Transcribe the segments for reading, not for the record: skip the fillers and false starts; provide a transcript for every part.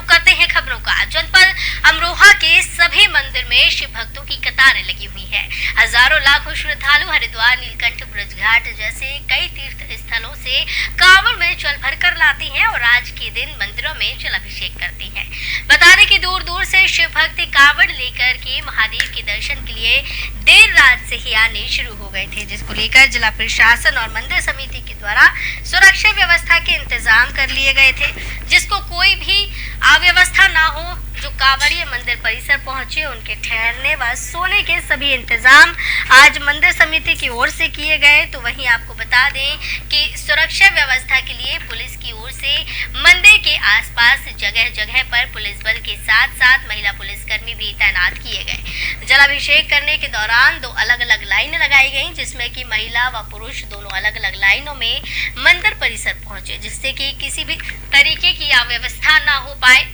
करते हैं खबरों का। जनपद अमरोहा के सभी मंदिर में शिव भक्तों की कतारें लगी हुई है। हजारों लाखों श्रद्धालु हरिद्वार, नीलकंठ, ब्रजघाट जैसे कई तीर्थ स्थलों से कांवड़ में जल भरकर लाते हैं और आज के दिन मंदिरों में जलाभिषेक करते हैं। बता दें कि दूर दूर से शिव भक्त कांवड़ लेकर के महादेव के दर्शन के लिए देर रात से ही आने शुरू हो गए थे, जिसको लेकर जिला प्रशासन और मंदिर समिति के द्वारा सुरक्षा व्यवस्था के इंतजाम कर लिए गए थे, जिसको कोई भी अव्यवस्था ना हो। जो कांवड़िए मंदिर परिसर पहुंचे उनके ठहरने व सोने के सभी इंतजाम आज मंदिर समिति की ओर से किए गए। तो वहीं आपको बता दें कि सुरक्षा व्यवस्था के लिए पुलिस की ओर से मंदिर के आसपास जगह जगह पर पुलिस बल के साथ साथ महिला पुलिसकर्मी भी तैनात किए गए। जलाभिषेक करने के दौरान दो अलग अलग लाइनें लगाई गई, जिसमें कि महिला व पुरुष दोनों अलग अलग लाइनों में मंदिर परिसर पहुंचे, जिससे कि किसी भी तरीके की अव्यवस्था ना हो पाए।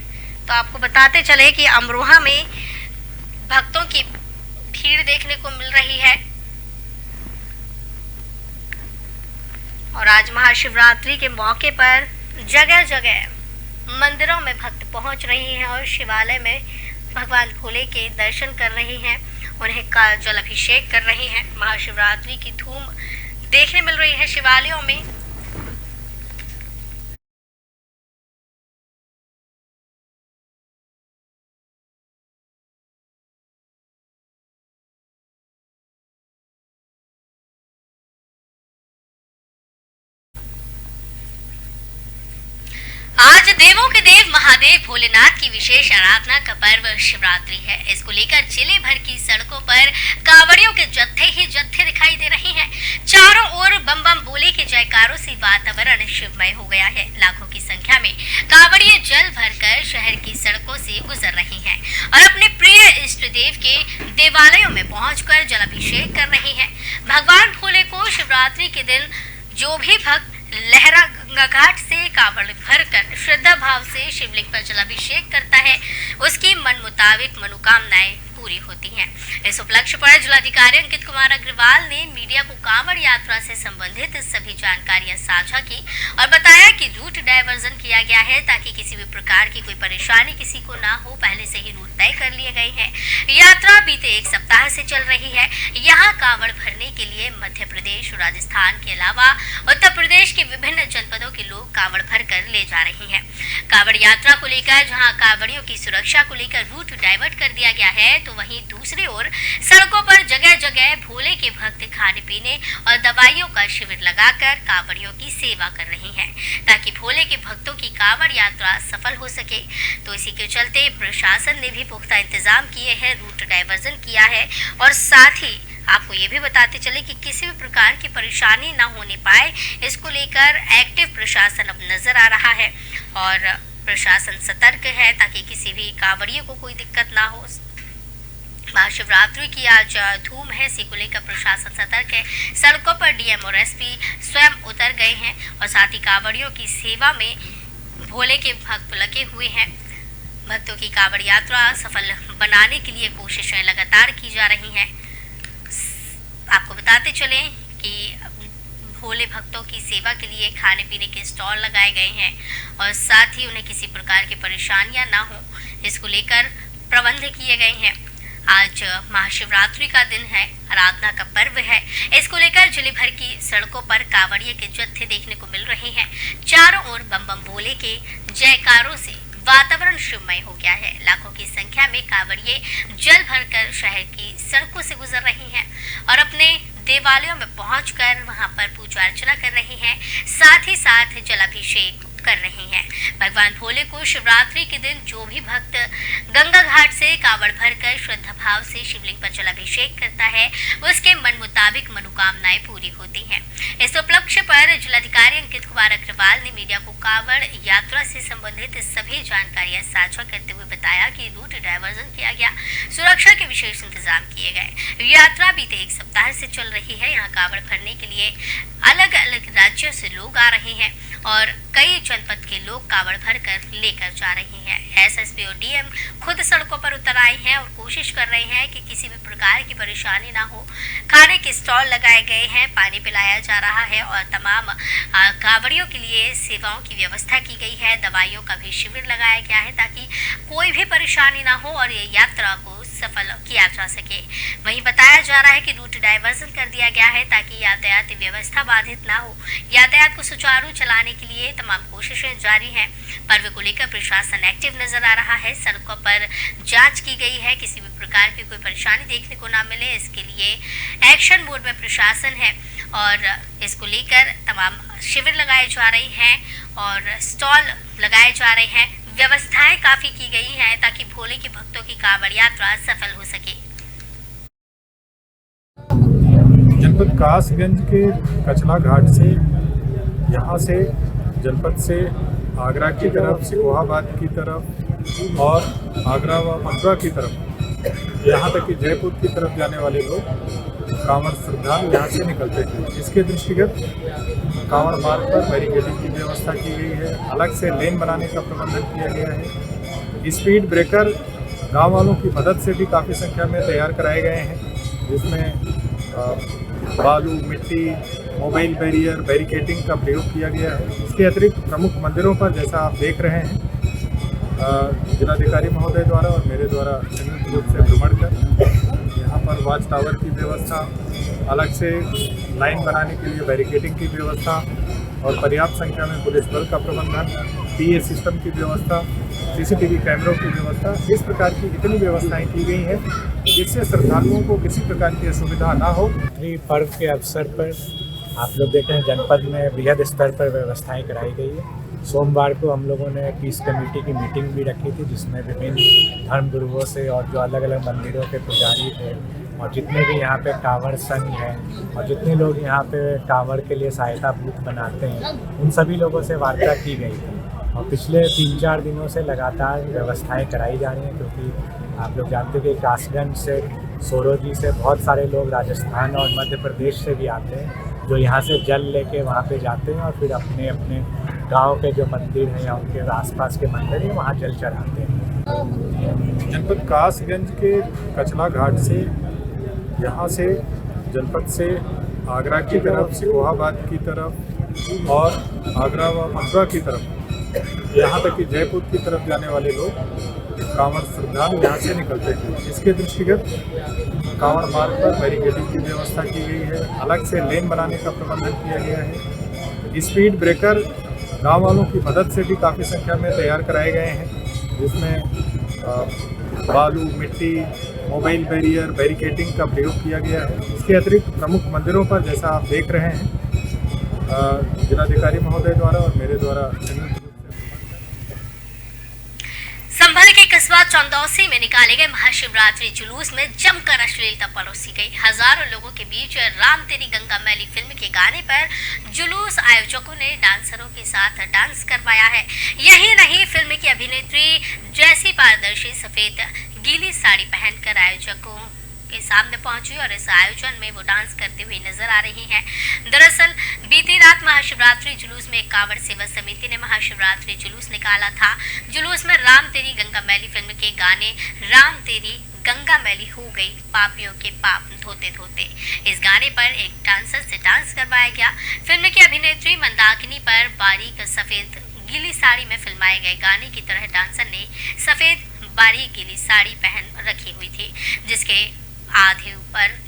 तो आपको बताते चले कि अमरोहा में भक्तों की भीड़ देखने को मिल रही है और आज महाशिवरात्रि के मौके पर जगह जगह मंदिरों में भक्त पहुंच रहे हैं और शिवालय में भगवान भोले के दर्शन कर रहे हैं, उन्हें का जल अभिषेक कर रहे हैं। महाशिवरात्रि की धूम देखने मिल रही है शिवालयों में। आज देवों के देव महादेव भोलेनाथ की विशेष आराधना का पर्व शिवरात्रि है। इसको लेकर जिले भर की सड़कों पर कांवड़ियों के जत्थे ही जत्थे दिखाई दे रहे हैं। चारों ओर बम बम बोले के जयकारों से वातावरण शिवमय हो गया है। लाखों की संख्या में कांवड़िए जल भरकर शहर की सड़कों से गुजर रहे हैं और अपने प्रिय इष्ट देव के देवालयों में पहुंचकर जलाभिषेक कर रहे हैं। भगवान भोले को शिवरात्रि के दिन जो भी भक्त लहरा गंगा घाट से कांवड़ भरकर श्रद्धा भाव से शिवलिंग पर जलाभिषेक करता है, उसकी मन मुताबिक मनोकामनाएं पूरी होती हैं। इस उपलक्ष्य पर जिलाधिकारी अंकित कुमार अग्रवाल ने मीडिया को कांवड़ यात्रा से संबंधित सभी जानकारियां साझा की और बताया कि रूट डायवर्जन किया गया है ताकि किसी भी प्रकार की कोई परेशानी किसी को ना हो। पहले से ही रूट तय कर लिए गए हैं। यात्रा बीते एक सप्ताह से चल रही है। यहाँ कांवड़ भरने के लिए मध्य प्रदेश, राजस्थान के अलावा उत्तर प्रदेश के विभिन्न जनपदों के लोग कांवड़ भरकर ले जा रहे हैं। कांवड़ यात्रा को लेकर जहाँ कांवड़ियों की सुरक्षा को लेकर रूट डाइवर्ट कर दिया गया है, तो वहीं दूसरी ओर सड़कों पर जगह जगह भोले के भक्त खाने पीने और दवाइयों का शिविर लगाकर कांवड़ियों की सेवा कर रहे हैं ताकि भोले के भक्तों की कांवड़ यात्रा सफल हो सके। तो इसी के चलते प्रशासन ने भी पुख्ता इंतजाम किए हैं, रूट डाइवर्जन किया है और साथ ही आपको ये भी बताते चले कि किसी भी प्रकार की परेशानी ना होने पाए, इसको लेकर एक्टिव प्रशासन अब नजर आ रहा है और प्रशासन सतर्क है ताकि किसी भी कांवड़ियों को कोई दिक्कत ना हो। महाशिवरात्रि की आज धूम है, इसी को लेकर प्रशासन सतर्क है। सड़कों पर डीएम और एसपी स्वयं उतर गए हैं और साथ ही कांवड़ियों की सेवा में भोले के भक्त लगे हुए हैं। भक्तों की कांवड़ यात्रा सफल बनाने के लिए कोशिशें लगातार की जा रही हैं। आपको बताते चलें कि भोले भक्तों की सेवा के लिए खाने पीने के स्टॉल लगाए गए हैं और साथ ही उन्हें किसी प्रकार की परेशानियां ना हो, इसको लेकर प्रबंध किए गए हैं। आज महाशिवरात्रि का दिन है, आराधना का पर्व है। इसको लेकर जिले भर की सड़कों पर कांवड़िए के जत्थे देखने को मिल रहे हैं। चारों ओर बम बम भोले के जयकारों से वातावरण शिवमय हो गया है। लाखों की संख्या में कांवड़िए जल भरकर शहर की सड़कों से गुजर रहे हैं और अपने देवालयों में पहुंचकर वहां पर पूजा अर्चना कर रहे हैं, साथ ही साथ जलाभिषेक कर रहे हैं। भगवान भोले को शिवरात्रि के दिन जो भी भक्त गंगा घाट से कांवड़ भरकर श्रद्धा भाव से शिवलिंग पर जलाभिषेक करता है, उसके मन मुताबिक मनोकामनाएं पूरी होती हैं। इस उपलक्ष्य पर जिलाधिकारी अंकित कुमार अग्रवाल ने मीडिया को कांवड़ यात्रा से संबंधित सभी जानकारियां साझा करते हुए बताया कि रूट डायवर्जन किया गया, सुरक्षा के विशेष इंतजाम किए गए। यात्रा बीते एक सप्ताह से चल रही है। यहाँ कांवड़ भरने के लिए अलग अलग राज्यों से लोग आ रहे हैं और कई जनपद के लोग कांवड़ भरकर लेकर जा रहे हैं। एसएसपी और डीएम खुद सड़कों पर उतर आए हैं और कोशिश कर रहे हैं कि किसी भी प्रकार की परेशानी ना हो। खाने के स्टॉल लगाए गए हैं, पानी पिलाया जा रहा है और तमाम कांवड़ियों के लिए सेवाओं की की व्यवस्था की गई है। दवाइयों का भी शिविर लगाया गया है ताकि कोई भी परेशानी ना हो और ये यात्रा को सफल किया जा सके। वहीं बताया जा रहा है कि रूट डाइवर्जन कर दिया गया है ताकि यातायात व्यवस्था बाधित ना हो। यातायात को सुचारू चलाने के लिए तमाम कोशिशें जारी हैं। पर्व को लेकर प्रशासन एक्टिव नजर आ रहा है। सड़कों पर जांच की गई है, किसी भी प्रकार की कोई परेशानी देखने को ना मिले, इसके लिए एक्शन मोड में प्रशासन है और इसको लेकर तमाम शिविर लगाए जा रहे हैं और स्टॉल लगाए जा रहे हैं। व्यवस्थाएं काफी की गई हैं ताकि भोले के भक्तों की कांवड़ यात्रा सफल हो सके। जनपद कासगंज के कचला घाट से यहाँ से जनपद से आगरा की तरफ, सिकोहाबाद की तरफ और आगरा व मथुरा की तरफ, यहाँ तक कि जयपुर की तरफ जाने वाले लोग कांवड़ श्रद्धालु यहाँ से निकलते हैं। इसके दृष्टिगत कांवड़ मार्ग पर बैरिकेडिंग की व्यवस्था की गई है। अलग से लेन बनाने का प्रबंधन किया गया है। स्पीड ब्रेकर गांव वालों की मदद से भी काफ़ी संख्या में तैयार कराए गए हैं, जिसमें बालू, मिट्टी, मोबाइल बैरियर, बैरिकेडिंग का प्रयोग किया गया है। इसके अतिरिक्त प्रमुख मंदिरों पर जैसा आप देख रहे हैं, जिलाधिकारी महोदय द्वारा और मेरे द्वारा संयुक्त रूप से भ्रमण कर यहाँ पर वॉच टावर की व्यवस्था, अलग से लाइन बनाने के लिए बैरिकेडिंग की व्यवस्था और पर्याप्त संख्या में पुलिस बल का प्रबंधन, PA सिस्टम की व्यवस्था, CCTV कैमरों की व्यवस्था, इस प्रकार की इतनी व्यवस्थाएं की गई हैं जिससे श्रद्धालुओं को किसी प्रकार की असुविधा ना हो। पर्व के अवसर पर आप लोग देख रहे हैं जनपद में बृहद स्तर पर व्यवस्थाएं कराई गई है। सोमवार को हम लोगों ने पीस कमेटी की मीटिंग भी रखी थी, जिसमें विभिन्न धर्म गुरुओं से और जो अलग अलग मंदिरों के पुजारी थे और जितने भी यहाँ पे कांवड़ संघ हैं और जितने लोग यहाँ पे कांवड़ के लिए सहायता बूथ बनाते हैं, उन सभी लोगों से वार्ता की गई थी। और पिछले 3-4 दिनों से लगातार व्यवस्थाएं कराई जा रही हैं, क्योंकि आप लोग जानते हैं कि कासगंज से, सोरोजी से बहुत सारे लोग राजस्थान और मध्य प्रदेश से भी आते हैं, जो यहाँ से जल लेके वहाँ पे जाते हैं और फिर अपने अपने गांव के जो मंदिर हैं या उनके आसपास के मंदिर हैं वहाँ जल चढ़ाते हैं। जनपद कासगंज के कचला घाट से यहाँ से जनपद से आगरा की तरफ, सिकोहाबाद की तरफ और आगरा व मथुरा की तरफ, यहाँ तक कि जयपुर की तरफ जाने वाले लोग कांवड़ श्रद्धालु यहाँ से निकलते हैं। इसके दृष्टिगत कांवड़ मार्ग पर बैरिकेडिंग की व्यवस्था की गई है। अलग से लेन बनाने का प्रबंधन किया गया है। स्पीड ब्रेकर गांव वालों की मदद से भी काफ़ी संख्या में तैयार कराए गए हैं, जिसमें बालू, मिट्टी, मोबाइल बैरियर, बैरिकेडिंग का प्रयोग किया गया है। इसके अतिरिक्त प्रमुख मंदिरों पर जैसा आप देख रहे हैं, जिलाधिकारी महोदय द्वारा और मेरे द्वारा संयुक्त संभल के कस्बा चंदौसी में निकाले गए महाशिवरात्रि जुलूस में जमकर अश्लीलता परोसी गई। हजारों लोगों के बीच राम तेरी गंगा मैली फिल्म के गाने पर जुलूस आयोजकों ने डांसरों के साथ डांस करवाया है। यही नहीं, फिल्म की अभिनेत्री जैसी पारदर्शी सफेद गीली साड़ी पहनकर आयोजकों के सामने पहुंची और इस आयोजन में वो डांस करते हुए नजर आ रही हैं। दरअसल बीती रात महाशिवरात्रि जुलूस में कांवड़ सेवा समिति ने महाशिवरात्रि जुलूस निकाला था। जुलूस में राम तेरी गंगा मैली फिल्म के गाने राम तेरी गंगा मैली हो गई पापियों के पाप धोते धोते, इस गाने पर एक डांसर से डांस करवाया गया। फिल्म की अभिनेत्री मंदाकिनी पर बारीक सफेद गीली साड़ी में फिल्माए गए गाने की तरह डांसर ने सफेद बारीक गीली साड़ी पहन रखी हुई थी, जिसके आधे ऊपर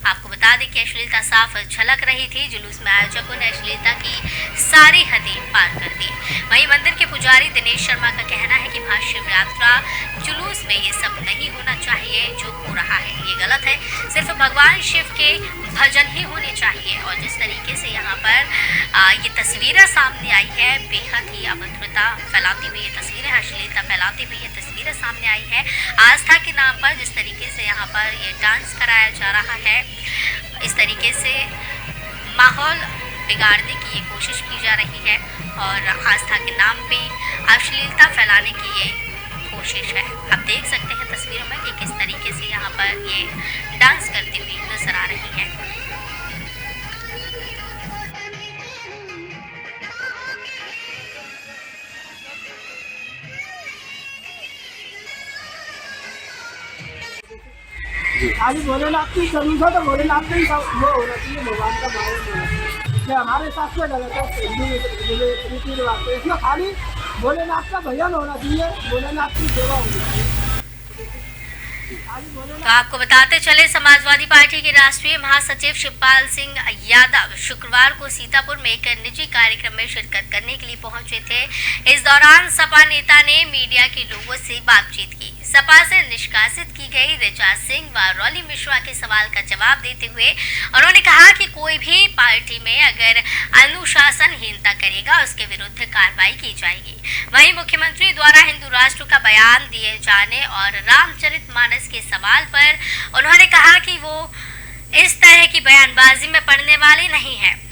आपको बता दें कि अश्लीलता साफ झलक रही थी। जुलूस में आयोजकों ने अश्लीलता की सारी हदें पार कर दी। वहीं मंदिर के पुजारी दिनेश शर्मा का कहना है कि महाशिवरात्रि जुलूस में ये सब नहीं होना चाहिए जो हो रहा है, ये गलत है। सिर्फ भगवान शिव के भजन ही होने चाहिए। और जिस तरीके से यहाँ पर ये तस्वीरें सामने आई है, बेहद ही अभद्रता फैलाती हुई ये तस्वीरें, अश्लीलता फैलाती हुई ये तस्वीरें सामने आई है। आस्था के नाम पर जिस तरीके से यहाँ पर ये डांस कराया जा रहा है, इस तरीके से माहौल बिगाड़ने की ये कोशिश की जा रही है और आस्था के नाम पे अश्लीलता फैलाने की ये कोशिश है। आप देख सकते हैं तस्वीरों में कि किस तरीके से यहाँ पर ये डांस करती हुई नजर आ रही है। आज भोलेनाथ की जरूरत है, तो भोलेनाथ का ही वो होना चाहिए, भगवान का भाव होना चाहिए। कि हमारे हिसाब से गलत है हिंदू रीति रिवाज पे। इसमें खाली भोलेनाथ का भजन होना चाहिए, भोलेनाथ की सेवा होनी चाहिए। तो आपको बताते चले, समाजवादी पार्टी के राष्ट्रीय महासचिव शिवपाल सिंह यादव शुक्रवार को सीतापुर में एक निजी कार्यक्रम में शिरकत करने के लिए पहुंचे थे। इस दौरान सपा नेता ने मीडिया के लोगों से बातचीत की। सपा से निष्कासित की गई ऋचा सिंह व रॉली मिश्रा के सवाल का जवाब देते हुए उन्होंने कहा कि कोई भी पार्टी में अगर अनुशासनहीनता करेगा उसके विरुद्ध कार्रवाई की जाएगी। वहीं मुख्यमंत्री द्वारा हिंदू राष्ट्र का बयान दिए जाने और रामचरितमानस के सवाल पर उन्होंने कहा कि वो इस तरह की बयानबाजी में पड़ने वाले नहीं हैं।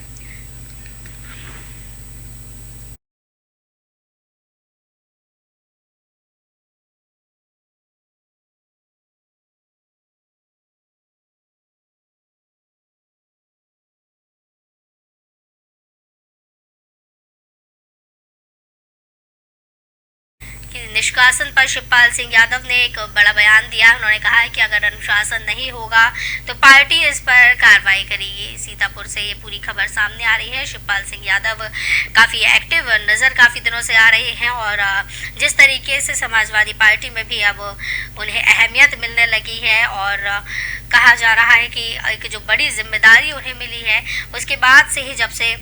निष्कासन पर शिवपाल सिंह यादव ने एक बड़ा बयान दिया। उन्होंने कहा है कि अगर अनुशासन नहीं होगा तो पार्टी इस पर कार्रवाई करेगी। सीतापुर से ये पूरी खबर सामने आ रही है। शिवपाल सिंह यादव काफी एक्टिव नजर काफी दिनों से आ रहे हैं और जिस तरीके से समाजवादी पार्टी में भी अब उन्हें अहमियत मिलने लगी है और कहा जा रहा है कि एक जो बड़ी जिम्मेदारी उन्हें मिली है उसके बाद से ही, जब से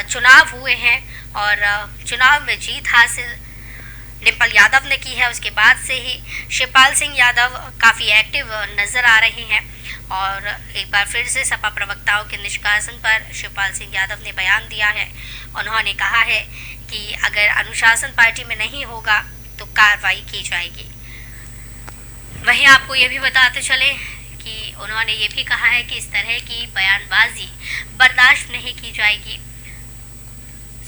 चुनाव हुए हैं और चुनाव में जीत हासिल डिम्पल यादव ने की है, उसके बाद से ही शिवपाल सिंह यादव काफ़ी एक्टिव नजर आ रहे हैं। और एक बार फिर से सपा प्रवक्ताओं के निष्कासन पर शिवपाल सिंह यादव ने बयान दिया है। उन्होंने कहा है कि अगर अनुशासन पार्टी में नहीं होगा तो कार्रवाई की जाएगी। वहीं आपको ये भी बताते चले कि उन्होंने ये भी कहा है कि इस तरह की बयानबाजी बर्दाश्त नहीं की जाएगी।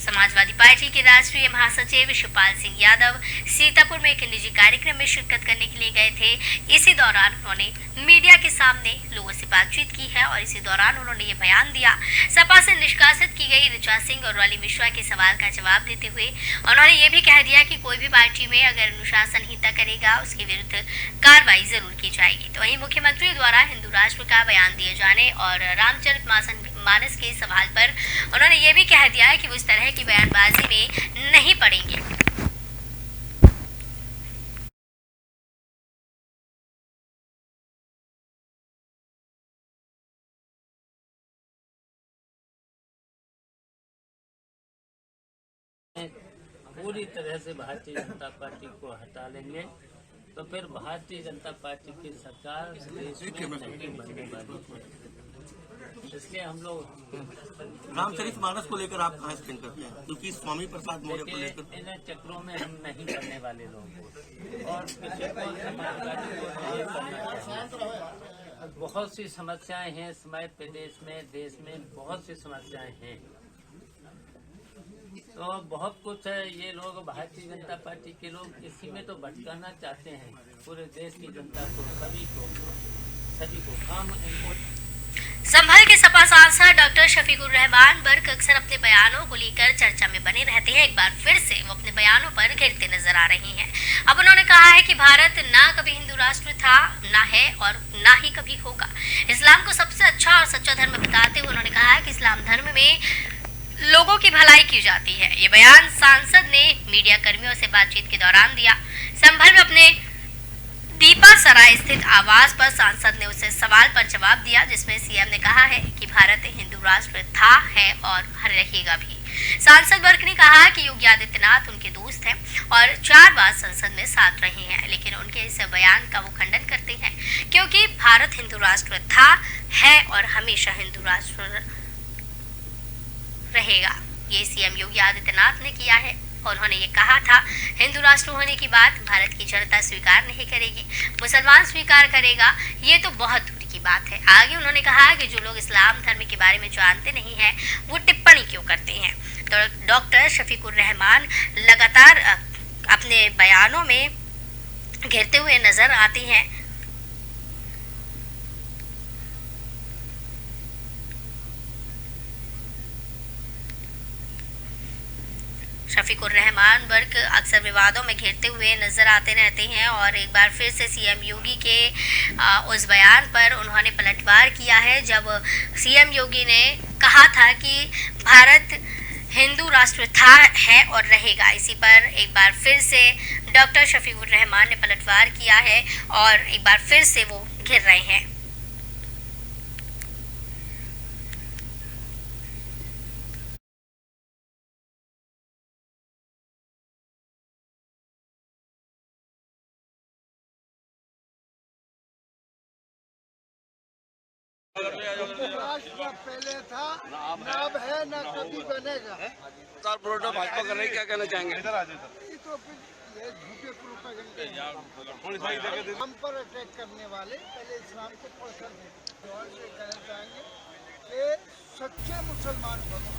समाजवादी पार्टी के राष्ट्रीय महासचिव शिवपाल सिंह यादव सीतापुर में एक निजी कार्यक्रम में शिरकत करने के लिए गए थे। इसी दौरान उन्होंने मीडिया के सामने लोगों से बातचीत की है और इसी दौरान उन्होंने ये बयान दिया। सपा से निष्कासित की गई ऋचा सिंह और रॉली मिश्रा के सवाल का जवाब देते हुए उन्होंने ये भी कह दिया कि कोई भी पार्टी में अगर अनुशासनहीनता करेगा उसके विरुद्ध कार्रवाई जरूर की जाएगी। तो वहीं मुख्यमंत्री द्वारा हिंदू राष्ट्र का बयान दिए जाने और रामचरितमानस के सवाल पर उन्होंने ये भी कह दिया है कि वो इस तरह की बयानबाजी में नहीं पड़ेंगे। पूरी तरह से भारतीय जनता पार्टी को हटा लेंगे तो फिर भारतीय जनता पार्टी की सरकार देश में नहीं बनने वाली है। इसलिए हम लोग रामचरितमानस को लेकर आप कहाँ स्टैंड करते हैं? क्योंकि स्वामी प्रसाद मौर्य को लेकर इन चक्रों में हम नहीं करने वाले लोग और किसी को समाजवादी को नहीं करना चाहिए। बहुत सी समस्याएं हैं समय प्रदेश में, देश में बहुत सी समस्याएं हैं, तो बहुत कुछ है। ये लोग भारतीय जनता पार्टी के लोग इसी में तो भटकाना चाहते हैं पूरे देश की जनता को, सभी को काम। संभल के सपा सांसद डॉक्टर शफीकुर रहमान बर्क अक्सर अपने बयानों को लेकर चर्चा में बने रहते हैं। एक बार फिर से वो अपने बयानों पर घिरते नजर आ रही हैं। अब उन्होंने कहा है कि भारत ना कभी हिंदू राष्ट्र था, ना है और ना ही कभी होगा। इस्लाम को सबसे अच्छा और सच्चा धर्म बताते हुए उन्होंने कहा है कि इस्लाम धर्म में लोगों की भलाई की जाती है। ये बयान सांसद ने मीडिया कर्मियों से बातचीत के दौरान दिया। संभल में अपने दीपा सराय स्थित आवास पर सांसद ने उसे सवाल पर जवाब दिया, जिसमें सीएम ने कहा है कि भारत हिंदू राष्ट्र था, है और रहेगा भी। सांसद वर्ग ने कहा कि योगी आदित्यनाथ उनके दोस्त हैं और 4 बार संसद में साथ रहे हैं, लेकिन उनके इस बयान का वो खंडन करते हैं क्योंकि भारत हिंदू राष्ट्र था, है और हमेशा हिंदू राष्ट्र रहेगा। ये सीएम योगी आदित्यनाथ ने किया है और उन्होंने ये कहा था हिंदू राष्ट्र होने की बात भारत की जनता स्वीकार नहीं करेगी, मुसलमान स्वीकार करेगा, ये तो बहुत दूर की बात है। आगे उन्होंने कहा कि जो लोग इस्लाम धर्म के बारे में जानते नहीं हैं वो टिप्पणी क्यों करते हैं। तो डॉक्टर शफीकुर रहमान लगातार अपने बयानों में घिरते हुए नजर आती हैं। शफीकुर रहमान वर्ग अक्सर विवादों में घिरते हुए नजर आते रहते हैं और एक बार फिर से सीएम योगी के उस बयान पर उन्होंने पलटवार किया है। जब सीएम योगी ने कहा था कि भारत हिंदू राष्ट्र था, है और रहेगा। इसी पर एक बार फिर से डॉक्टर शफीकुर रहमान ने पलटवार किया है और एक बार फिर से वो घिर रहे हैं। पहले था न अब है न कभी बनेगा। भाजपा कर रही, क्या कहना चाहेंगे? ये तो फिर ये झूठे प्रोपेगेंडा हम पर अटैक करने वाले पहले इस्लाम को पढ़कर दें। और से कहना चाहेंगे कि सच्चे मुसलमान बनो।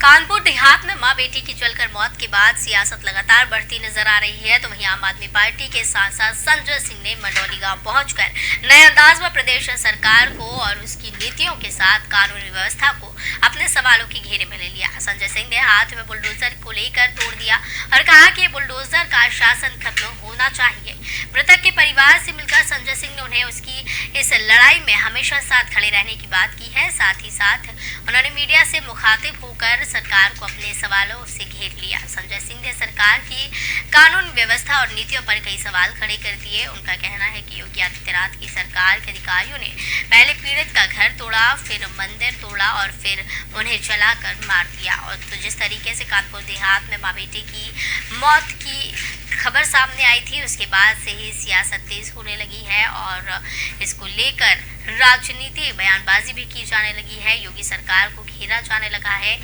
कानपुर देहात में मां बेटी की जलकर मौत के बाद सियासत लगातार बढ़ती नजर आ रही है, तो वहीं आम आदमी पार्टी के सांसद संजय सिंह ने मंडौली गांव पहुंचकर नए अंदाज में प्रदेश सरकार को और उसकी नीतियों के साथ कानूनी व्यवस्था को अपने सवालों के घेरे में ले लिया। संजय सिंह ने हाथ में बुलडोजर को लेकर तोड़ दिया और कहा कि बुलडोजर का शासन खत्म होना चाहिए। मृतक के परिवार से मिलकर संजय सिंह ने उन्हें उसकी इस लड़ाई में हमेशा साथ खड़े रहने की बात की है। साथ ही साथ उन्होंने मीडिया से मुखातिब होकर सरकार को अपने सवालों से घेर लिया। संजय सिंह ने सरकार की कानून व्यवस्था और नीतियों पर कई सवाल खड़े कर दिए। उनका कहना है कि योगी आदित्यनाथ की सरकार के अधिकारियों ने पहले पीड़ित का घर तोड़ा, फिर मंदिर तोड़ा और फिर उन्हें जलाकर मार दिया। और तो जिस तरीके से कानपुर देहात में मां बेटे की मौत की खबर सामने आई थी, उसके बाद से ही सियासत तेज होने लगी है और इसको लेकर राजनीति बयानबाजी भी की जाने लगी है। योगी सरकार को घेरा जाने लगा है।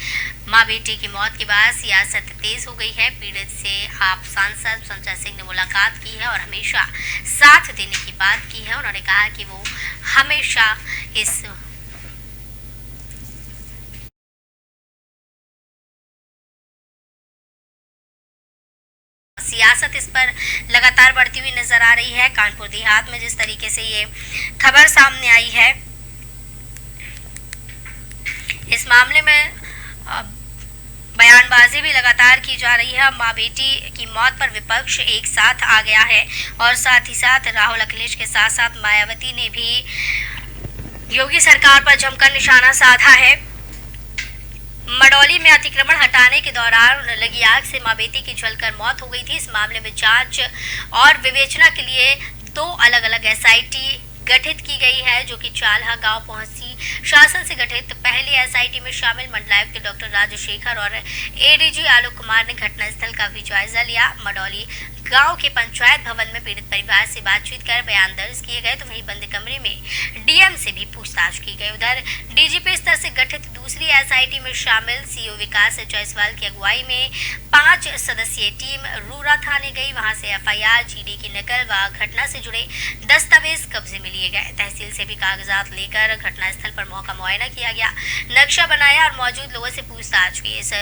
मां बेटी की मौत के बाद सियासत तेज हो गई है। पीड़ित से आप सांसद संजय सिंह ने मुलाकात की है और हमेशा साथ देने की बात की है। उन्होंने कहा कि वो हमेशा इस सियासत इस पर लगातार बढ़ती हुई नजर आ रही है। कानपुर देहात में जिस तरीके से ये खबर सामने आई है, इस मामले में बयानबाजी भी लगातार की जा रही है। मां बेटी की मौत पर विपक्ष एक साथ आ गया है और साथ ही साथ राहुल अखिलेश के साथ साथ मायावती ने भी योगी सरकार पर जमकर निशाना साधा है। मंडौली में अतिक्रमण हटाने के दौरान लगी आग से मां बेटी की जलकर मौत हो गई थी। इस मामले में जांच और विवेचना के लिए 2 अलग-अलग एसआईटी गठित की गई है, जो कि चालहा गांव पहुंची। शासन से गठित पहली एसआईटी में शामिल मंडलायुक्त डॉक्टर राजशेखर और एडीजी आलोक कुमार ने घटनास्थल का भी जायजा लिया। मंडौली गांव के पंचायत भवन में पीड़ित परिवार से बातचीत कर बयान दर्ज किए गए, तो वहीं बंद कमरे में डीएम से भी पूछताछ की गई। उधर डीजीपी स्तर से गठित दूसरी एसआईटी में शामिल सीओ विकास जायसवाल की अगुवाई में 5 सदस्यीय टीम रूरा थाने गई। वहां से एफआईआर, जीडी की नकल व घटना से जुड़े दस्तावेज कब्जे में लिए गए। तहसील से भी कागजात लेकर घटनास्थल पर मौका मुआयना किया गया, नक्शा बनाया और मौजूद लोगों से पूछताछ की। इस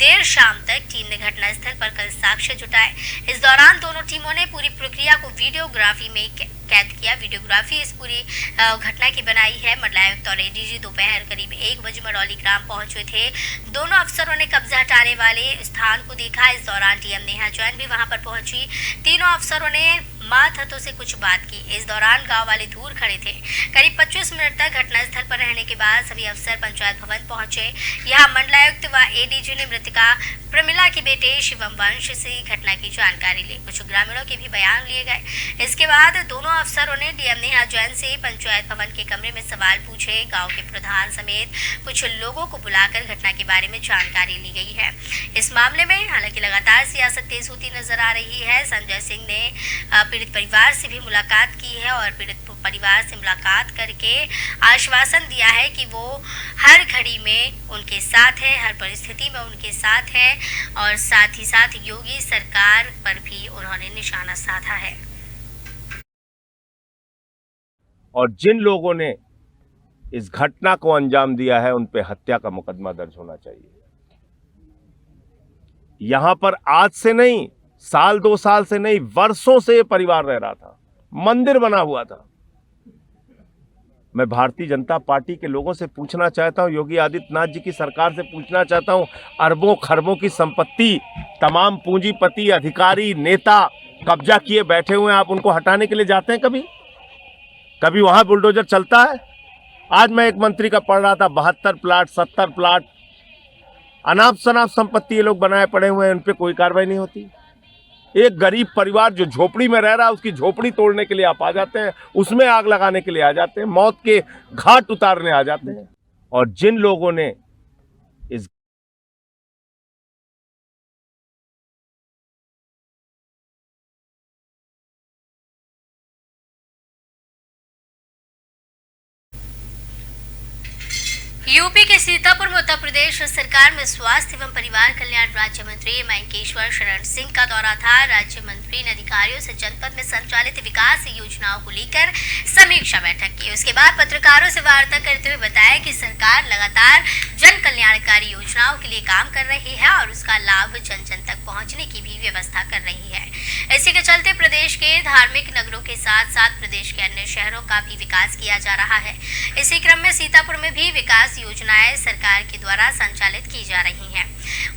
देर शाम तक टीम ने घटनास्थल पर कल साक्ष्य जुटाए। इस दौरान दोनों टीमों ने पूरी प्रक्रिया को वीडियोग्राफी में कैद किया। वीडियोग्राफी इस पूरी घटना की बनाई है। मंडलायुक्त और एडीजी दोपहर करीब 1 बजे मंडौली ग्राम पहुंचे थे। दोनों अफसरों ने कब्जा हटाने वाले स्थान को देखा। इस दौरान डीएम नेहा जैन भी वहां पर पहुंची। तीनों अफसरों ने मां हथों से कुछ बात की। इस दौरान गांव वाले दूर खड़े थे। करीब 25 मिनट तक घटनास्थल पर रहने के बाद सभी अफसर पंचायत भवन पहुंचे। यहाँ मंडलायुक्त व एडीजी ने मृतका प्रमिला के बेटे शिवम वंश से घटना की जानकारी ली। कुछ ग्रामीणों के भी बयान लिए गए। इसके बाद दोनों अफसरों ने डीएम नेहा जैन से पंचायत भवन के कमरे में सवाल पूछे। गांव के प्रधान समेत कुछ लोगों को बुलाकर घटना के बारे में जानकारी ली गई है। इस मामले में हालांकि लगातार सियासत तेज होती नजर आ रही है। संजय सिंह ने पीड़ित परिवार से भी मुलाकात की है और पीड़ित परिवार से मुलाकात करके आश्वासन दिया है कि वो हर घड़ी में उनके साथ है, हर परिस्थिति में उनके साथ है और साथ ही साथ योगी सरकार पर भी उन्होंने निशाना साधा है। और जिन लोगों ने इस घटना को अंजाम दिया है उन पे हत्या का मुकदमा दर्ज होना चाहिए। यहां पर आज से नहीं, साल 2 साल से नहीं, वर्षों से ये परिवार रह रहा था, मंदिर बना हुआ था। मैं भारतीय जनता पार्टी के लोगों से पूछना चाहता हूं, योगी आदित्यनाथ जी की सरकार से पूछना चाहता हूं, अरबों खरबों की संपत्ति तमाम पूंजीपति, अधिकारी, नेता कब्जा किए बैठे हुए हैं, आप उनको हटाने के लिए जाते हैं? कभी वहां बुलडोजर चलता है? आज मैं एक मंत्री का पढ़ रहा था, 72 प्लाट 70 प्लाट अनाप शनाप संपत्ति ये लोग बनाए पड़े हुए हैं, उन पर कोई कार्रवाई नहीं होती। एक गरीब परिवार जो झोपड़ी में रह रहा है, उसकी झोपड़ी तोड़ने के लिए आप आ जाते हैं, उसमें आग लगाने के लिए आ जाते हैं, मौत के घाट उतारने आ जाते हैं। और जिन लोगों ने इस यूपी के सीतापुर में उत्तर प्रदेश सरकार में स्वास्थ्य एवं परिवार कल्याण राज्य मंत्री मयंकेश्वर शरण सिंह का दौरा था। राज्य मंत्री ने अधिकारियों से जनपद में संचालित विकास योजनाओं को लेकर समीक्षा बैठक की। उसके बाद पत्रकारों से वार्ता करते हुए बताया कि सरकार लगातार जन कल्याणकारी योजनाओं के लिए काम कर रही है और उसका लाभ जन जन तक पहुँचने की भी व्यवस्था कर रही है। इसी के चलते प्रदेश के धार्मिक नगरों के साथ साथ प्रदेश के अन्य शहरों का भी विकास किया जा रहा है। इसी क्रम में सीतापुर में भी विकास योजनाएं सरकार के द्वारा संचालित की जा रही हैं।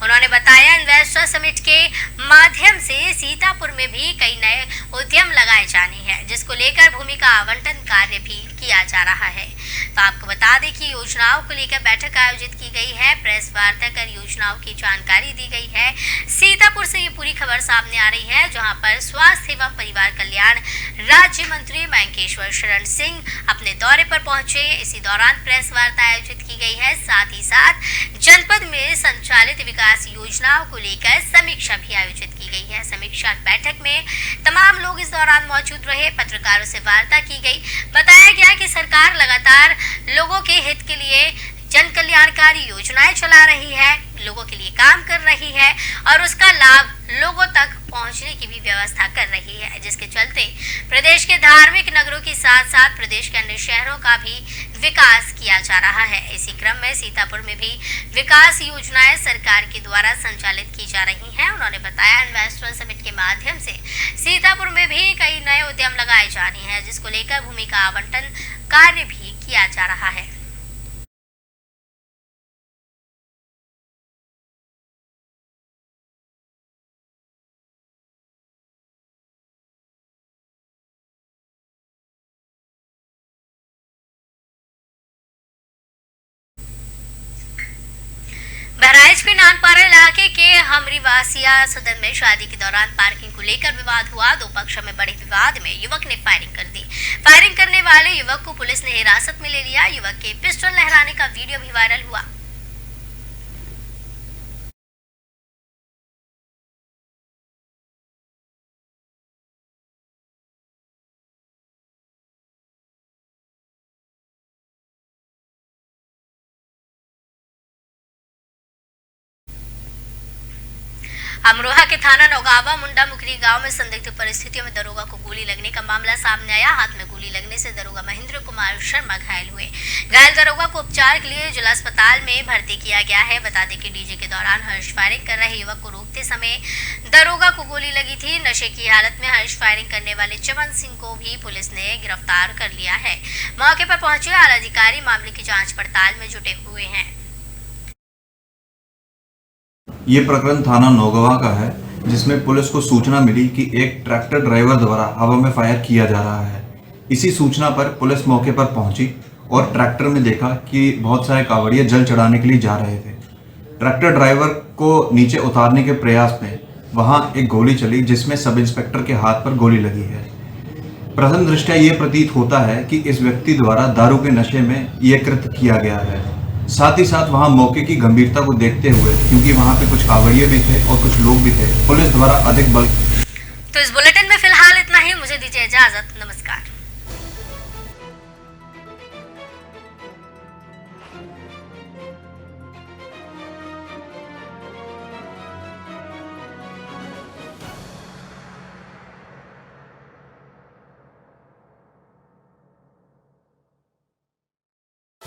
उन्होंने बताया इन्वेस्टर समिट के माध्यम से सीतापुर में भी कई नए उद्यम लगाए जाने हैं, जिसको लेकर भूमि का आवंटन कार्य भी किया जा रहा है। तो आपको बता दें कि योजनाओं को लेकर बैठक आयोजित की गई है, प्रेस वार्ता कर योजनाओं की जानकारी दी गई है। सीतापुर से ये पूरी खबर सामने आ रही है, जहां पर स्वास्थ्य एवं परिवार कल्याण राज्य मंत्री मयंकेश्वर शरण सिंह अपने दौरे पर पहुंचे। इसी दौरान प्रेस वार्ता आयोजित की गई है, साथ ही साथ जनपद में संचालित विकास योजनाओं को लेकर समीक्षा भी आयोजित की गई है। समीक्षा बैठक में तमाम लोग इस दौरान मौजूद रहे, पत्रकारों से वार्ता की गई। बताया गया कि सरकार लगातार लोगों के हित के लिए जन कल्याणकारी योजनाएं चला रही है, लोगों के लिए काम कर रही है और उसका लाभ लोगों तक पहुंचने की भी व्यवस्था कर रही है, जिसके चलते प्रदेश के धार्मिक नगरों के साथ साथ प्रदेश के अन्य शहरों का भी विकास किया जा रहा है। इसी क्रम में सीतापुर में भी विकास योजनाएं सरकार के द्वारा संचालित की जा रही हैं। उन्होंने बताया इन्वेस्टर समिट के माध्यम से सीतापुर में भी कई नए उद्यम लगाए जाने हैं, जिसको लेकर भूमि का आवंटन कार्य भी किया जा रहा है। बहराइच के नानपारा इलाके के हमरीवासिया सदन में शादी के दौरान पार्किंग को लेकर विवाद हुआ। दो पक्षों में बड़े विवाद में युवक ने फायरिंग कर दी। फायरिंग करने वाले युवक को पुलिस ने हिरासत में ले लिया। युवक के पिस्टल लहराने का वीडियो भी वायरल हुआ। अमरोहा के थाना नौगावा मुंडा मुकरी गांव में संदिग्ध परिस्थितियों में दरोगा को गोली लगने का मामला सामने आया। हाथ में गोली लगने से दरोगा महेंद्र कुमार शर्मा घायल हुए। घायल दरोगा को उपचार के लिए जिला अस्पताल में भर्ती किया गया है। बता दें कि डीजे के दौरान हर्ष फायरिंग कर रहे युवक को रोकते समय दरोगा को गोली लगी थी। नशे की हालत में हर्ष फायरिंग करने वाले चमन सिंह को भी पुलिस ने गिरफ्तार कर लिया है। मौके पर पहुंचे आला अधिकारी मामले की जाँच पड़ताल में जुटे हुए हैं। ये प्रकरण थाना नौगवा का है, जिसमें पुलिस को सूचना मिली कि एक ट्रैक्टर ड्राइवर द्वारा हवा में फायर किया जा रहा है। इसी सूचना पर पुलिस मौके पर पहुंची और ट्रैक्टर में देखा कि बहुत सारे कांवड़िये जल चढ़ाने के लिए जा रहे थे। ट्रैक्टर ड्राइवर को नीचे उतारने के प्रयास में वहां एक गोली चली, जिसमें सब इंस्पेक्टर के हाथ पर गोली लगी है। प्रथम दृष्टया ये प्रतीत होता है कि इस व्यक्ति द्वारा दारू के नशे में यह कृत्य किया गया है। साथ ही साथ वहां मौके की गंभीरता को देखते हुए, क्योंकि वहां पे कुछ कांवड़िये भी थे और कुछ लोग भी थे, पुलिस द्वारा अधिक बल। तो इस बुलेटिन में फिलहाल इतना ही। मुझे दीजिए इजाजत। नमस्कार।